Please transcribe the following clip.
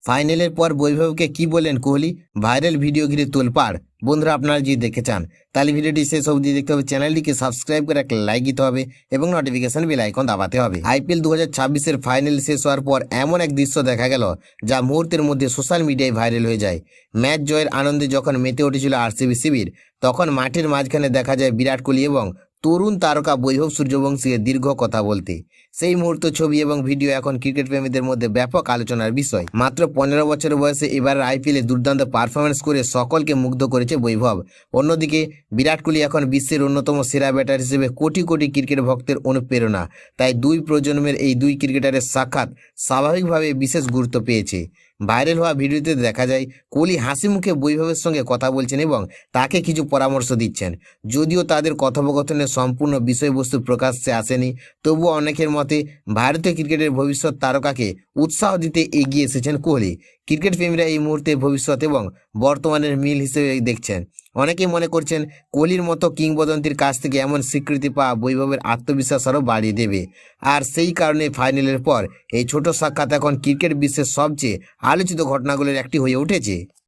ফাইনালের পর বৈভবকে কি বললেন কোহলি, ভাইরাল ভিডিও ঘিরে তোলপাড়। বন্ধুরা, আপনারা যদি দেখতে চান তাহলে ভিডিওটি শেষ অবধি দেখতে হবে, চ্যানেলটিকে সাবস্ক্রাইব করে একটা লাইক দিতে হবে এবং নোটিফিকেশন বেল আইকন দাবাতে হবে। আইপিএল 2026-এর ফাইনাল শেষ হওয়ার পর এমন এক দৃশ্য দেখা গেল যা মুহূর্তের মধ্যে সোশ্যাল মিডিয়ায় ভাইরাল হয়ে যায়। ম্যাচ জয়ের আনন্দে যখন মেতে উঠেছিল আরসিবি শিবির, তখন মাঠের মাঝখানে দেখা যায় বিরাট কোহলি এবং তরুণ তারকা বৈভব সূর্যবংশীকে দীর্ঘ কথা বলতে। সেই মুহূর্ত, ছবি এবং ভিডিও এখন ক্রিকেট প্রেমীদের মধ্যে ব্যাপক আলোচনার বিষয়। মাত্র 15 বছর বয়সে এবার আইপিএলে দুর্দান্ত পারফরমেন্স করে সকলকে মুগ্ধ করেছে বৈভব। অন্যদিকে বিরাট কোহলি এখন বিশ্বের অন্যতম সেরা ব্যাটার হিসেবে কোটি কোটি ক্রিকেট ভক্তের অনুপ্রেরণা। তাই দুই প্রজন্মের এই দুই ক্রিকেটারের সাক্ষাৎ স্বাভাবিকভাবে বিশেষ গুরুত্ব পেয়েছে। ভাইরাল হওয়া ভিডিওতে দেখা যায় কোহলি হাসি মুখে বৈভবের সঙ্গে কথা বলছেন এবং তাকে কিছু পরামর্শ দিচ্ছেন। যদিও তাদের কথোপকথনের সম্পূর্ণ বিষয়বস্তু প্রকাশ্যে আসেনি, তবুও অনেকের মতে ভারতীয় ক্রিকেটের ভবিষ্যৎ তারকাকে উৎসাহ দিতে এগিয়ে এসেছেন কোহলি। ক্রিকেট প্রেমীরা এই মুহূর্তে ভবিষ্যৎ এবং বর্তমানের মিল হিসেবে দেখছেন। অনেকেই মনে করছেন কোহলির মতো কিংবদন্তির কাছ থেকে এমন স্বীকৃতি পাওয়া বৈভবের আত্মবিশ্বাস আরও বাড়িয়ে দেবে। আর সেই কারণে ফাইনালের পর এই ছোট সাক্ষাৎ এখন ক্রিকেট বিশ্বের সবচেয়ে আলোচিত ঘটনাগুলোর একটি হয়ে উঠেছে।